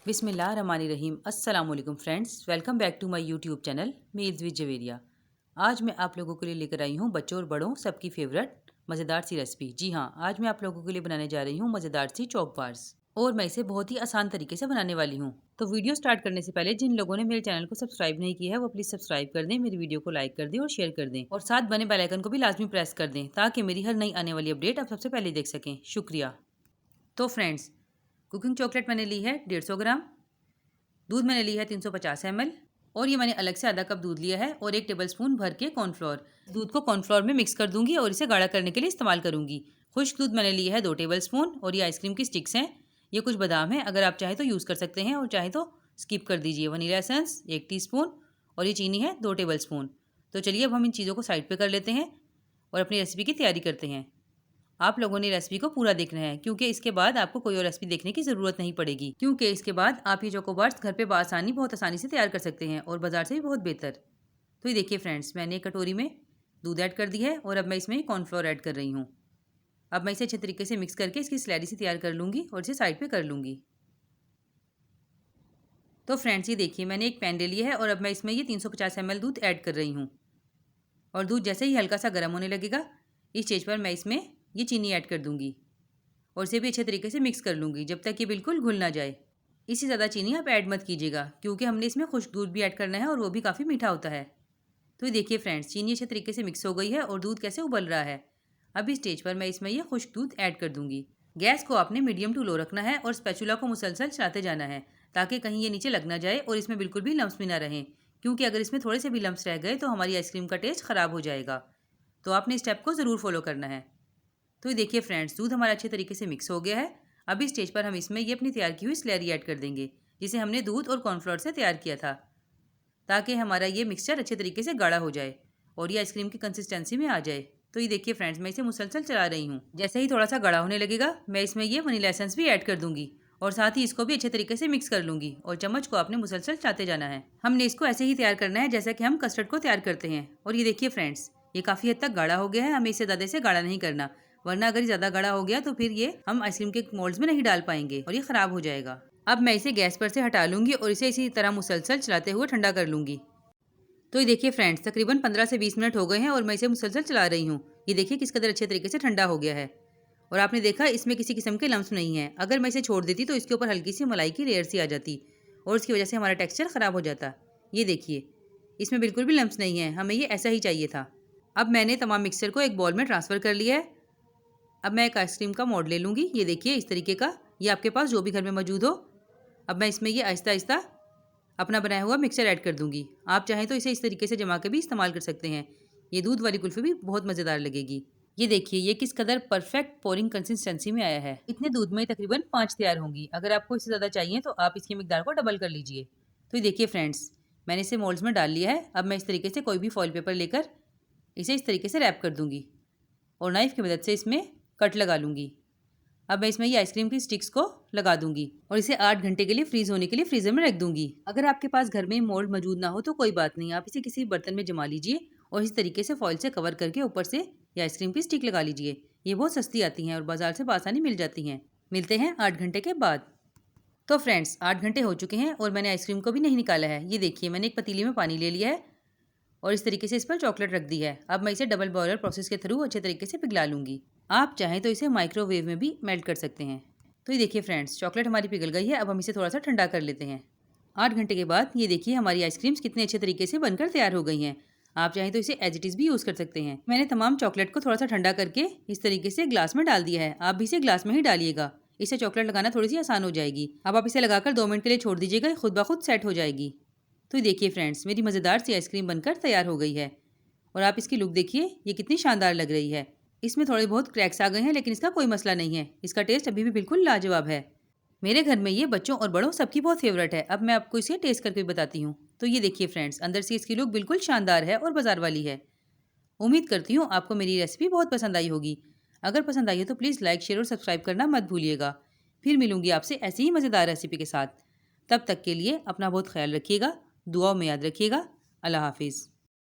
बिस्मिल्लाहिर्रहमानिर्रहीम। अस्सलाम वालेकुम friends, welcome back to my YouTube channel meals with Javeria. आज मैं आप लोगों के लिए लेकर आई हूँ बच्चों और बड़ों सबकी फेवरेट मज़ेदार सी रेसिपी। जी हाँ, आज मैं आप लोगों के लिए बनाने जा रही हूँ मज़ेदार सी चॉक बार्स और मैं इसे बहुत ही आसान तरीके से बनाने वाली हूँ। तो वीडियो स्टार्ट करने से पहले जिन लोगों ने मेरे चैनल को सब्सक्राइब नहीं किया है वो प्लीज़ सब्सक्राइब कर दें, मेरी वीडियो को लाइक कर दें और शेयर कर दें और साथ बने बेल आइकन को भी लाजमी प्रेस कर दें ताकि मेरी हर नई आने वाली अपडेट आप सबसे पहले देख सकें। शुक्रिया। तो फ्रेंड्स, कुकिंग चॉकलेट मैंने ली है 150 ग्राम, दूध मैंने लिया है 350 ml और ये मैंने अलग से आधा कप दूध लिया है और 1 टेबलस्पून भर के कॉर्नफ्लोर। दूध को कॉर्नफ्लोर में मिक्स कर दूंगी और इसे गाढ़ा करने के लिए इस्तेमाल करूंगी। खुश्क दूध मैंने लिया है 2 टेबलस्पून और ये आइसक्रीम की स्टिक्स हैं। ये कुछ बादाम है, अगर आप चाहें तो यूज़ कर सकते हैं और चाहें तो स्किप कर दीजिए। वनीला एसेंस 1 टीस्पून और ये चीनी है 2 टेबलस्पून। तो चलिए अब हम इन चीज़ों को साइड पर कर लेते हैं और अपनी रेसिपी की तैयारी करते हैं। आप लोगों ने रेसिपी को पूरा देखना है क्योंकि इसके बाद आपको कोई और रेसिपी देखने की ज़रूरत नहीं पड़ेगी, क्योंकि इसके बाद आप ये चोको बार्स घर पे बहुत आसानी से तैयार कर सकते हैं और बाजार से भी बहुत बेहतर। तो ये देखिए फ्रेंड्स, मैंने एक कटोरी में दूध ऐड कर दी है और अब मैं इसमें कॉर्नफ्लोर ऐड कर रही हूँ। अब मैं इसे अच्छे तरीके से मिक्स करके इसकी स्लैरी से तैयार कर लूँगी और इसे साइड पर कर लूँगी। तो फ्रेंड्स, ये देखिए मैंने एक पैन ले लिया है और अब मैं इसमें ये 350 ml दूध ऐड कर रही हूँ और दूध जैसे ही हल्का सा गर्म होने लगेगा इस स्टेज पर मैं इसमें ये चीनी ऐड कर दूंगी और इसे भी अच्छे तरीके से मिक्स कर लूँगी जब तक ये बिल्कुल घुल ना जाए। इससे ज़्यादा चीनी आप ऐड मत कीजिएगा क्योंकि हमने इसमें खुश्क दूध भी ऐड करना है और वो भी काफ़ी मीठा होता है। तो ये देखिए फ्रेंड्स, चीनी अच्छे तरीके से मिक्स हो गई है और दूध कैसे उबल रहा है। अब इस स्टेज पर मैं इसमें ये खुश्क दूध ऐड कर दूँगी। गैस को आपने मीडियम टू लो रखना है और स्पैचुला को मुसलसल चलाते जाना है ताकि कहीं ये नीचे लग ना जाए और इसमें बिल्कुल भी लम्स भी ना रहें, क्योंकि अगर इसमें थोड़े से भी लम्स रह गए तो हमारी आइसक्रीम का टेस्ट ख़राब हो जाएगा। तो आपने इस स्टेप को ज़रूर फॉलो करना है। तो ये देखिए फ्रेंड्स, दूध हमारा अच्छे तरीके से मिक्स हो गया है। अब इस स्टेज पर हम इसमें ये अपनी तैयार की हुई स्लैरी ऐड कर देंगे जिसे हमने दूध और कॉर्नफ्लोर से तैयार किया था, ताकि हमारा ये मिक्सचर अच्छे तरीके से गाढ़ा हो जाए और ये आइसक्रीम की कंसिस्टेंसी में आ जाए। तो ये देखिए फ्रेंड्स, मैं इसे मुसलसल चला रही हूँ। जैसे ही थोड़ा सा गाढ़ा होने लगेगा मैं इसमें ये वनीला एसेंस भी ऐड कर दूंगी और साथ ही इसको भी अच्छे तरीके से मिक्स कर लूँगी और चम्मच को आपने मुसलसल चलाते जाना है। हमने इसको ऐसे ही तैयार करना है जैसा कि हम कस्टर्ड को तैयार करते हैं। और ये देखिए फ्रेंड्स, ये काफ़ी हद तक गाढ़ा हो गया है। हमें इसे ज़्यादा से गाढ़ा नहीं करना, वरना अगर ये ज़्यादा गाढ़ा हो गया तो फिर ये हम आइसक्रीम के मोल्ड्स में नहीं डाल पाएंगे और ये ख़राब हो जाएगा। अब मैं इसे गैस पर से हटा लूँगी और इसे इसी तरह मुसलसल चलाते हुए ठंडा कर लूँगी। तो ये देखिए फ्रेंड्स, तकरीबन 15 से 20 मिनट हो गए हैं और मैं इसे मुसलसल चला रही हूँ। ये देखिए किस कदर अच्छे तरीके से ठंडा हो गया है और आपने देखा इसमें किसी किस्म के लम्स नहीं है। अगर मैं इसे छोड़ देती तो इसके ऊपर हल्की सी मलाई की लेयर सी आ जाती और उसकी वजह से हमारा टेक्सचर ख़राब हो जाता। ये देखिए इसमें बिल्कुल भी लम्स नहीं है, हमें ये ऐसा ही चाहिए था। अब मैंने तमाम मिक्सचर को एक बॉल में ट्रांसफ़र कर लिया है। अब मैं एक आइसक्रीम का मोल्ड ले लूँगी। ये देखिए इस तरीके का, ये आपके पास जो भी घर में मौजूद हो। अब मैं इसमें ये आहिस्ता आहिस्ता अपना बनाया हुआ मिक्सचर ऐड कर दूंगी। आप चाहें तो इसे इस तरीके से जमा के भी इस्तेमाल कर सकते हैं। ये दूध वाली कुल्फ़ी भी बहुत मज़ेदार लगेगी। ये देखिए ये किस कदर परफेक्ट पोरिंग कंसिस्टेंसी में आया है। इतने दूध में तकरीबन 5 तैयार होंगी। अगर आपको इससे ज़्यादा चाहिए तो आप इसकी मिकदार को डबल कर लीजिए। तो ये देखिए फ्रेंड्स, मैंने इसे मोल्ड्स में डाल लिया है। अब मैं इस तरीके से कोई भी फॉइल पेपर लेकर इसे इस तरीके से रैप कर दूँगी और नाइफ़ की मदद से इसमें कट लगा लूँगी। अब मैं इसमें ये आइसक्रीम की स्टिक्स को लगा दूंगी और इसे 8 घंटे के लिए फ्रीज होने के लिए फ्रीजर में रख दूंगी। अगर आपके पास घर में मोल्ड मौजूद ना हो तो कोई बात नहीं, आप इसे किसी बर्तन में जमा लीजिए और इस तरीके से फॉइल से कवर करके ऊपर से ये आइसक्रीम की स्टिक लगा लीजिए। ये बहुत सस्ती आती हैं और बाजार से आसानी मिल जाती हैं। मिलते हैं 8 घंटे के बाद। तो फ्रेंड्स, 8 घंटे हो चुके हैं और मैंने आइसक्रीम को भी नहीं निकाला है। ये देखिए मैंने एक पतीली में पानी ले लिया है और इस तरीके से इस पर चॉकलेट रख दी है। अब मैं इसे डबल बॉयलर प्रोसेस के थ्रू अच्छे तरीके से पिघला लूँगी। आप चाहें तो इसे माइक्रोवेव में भी मेल्ट कर सकते हैं। तो ये देखिए फ्रेंड्स, चॉकलेट हमारी पिघल गई है। अब हम इसे थोड़ा सा ठंडा कर लेते हैं। 8 घंटे के बाद ये देखिए हमारी आइसक्रीम्स कितने अच्छे तरीके से बनकर तैयार हो गई हैं। आप चाहें तो इसे एज इट इज़ भी यूज़ कर सकते हैं। मैंने तमाम चॉकलेट को थोड़ा सा ठंडा करके इस तरीके से ग्लास में डाल दिया है। आप भी इसे ग्लास में ही डालिएगा, इससे चॉकलेट लगाना थोड़ी सी आसान हो जाएगी। अब आप इसे लगाकर 2 मिनट के लिए छोड़ दीजिएगा, खुद ब खुद सेट हो जाएगी। तो ये देखिए फ्रेंड्स, मेरी मज़ेदार सी आइसक्रीम बनकर तैयार हो गई है और आप इसकी लुक देखिए, ये कितनी शानदार लग रही है। इसमें थोड़े बहुत क्रैक्स आ गए हैं लेकिन इसका कोई मसला नहीं है। इसका टेस्ट अभी भी बिल्कुल लाजवाब है। मेरे घर में ये बच्चों और बड़ों सबकी बहुत फेवरेट है। अब मैं आपको इसे टेस्ट करके भी बताती हूँ। तो ये देखिए फ्रेंड्स, अंदर से इसकी लुक बिल्कुल शानदार है और बाजार वाली है। उम्मीद करती हूँ आपको मेरी रेसिपी बहुत पसंद आई होगी। अगर पसंद आई है तो प्लीज़ लाइक, शेयर और सब्सक्राइब करना मत भूलिएगा। फिर मिलूंगी आपसे ऐसी ही मज़ेदार रेसिपी के साथ। तब तक के लिए अपना बहुत ख्याल रखिएगा, दुआओं में याद रखिएगा। अल्लाह हाफिज़।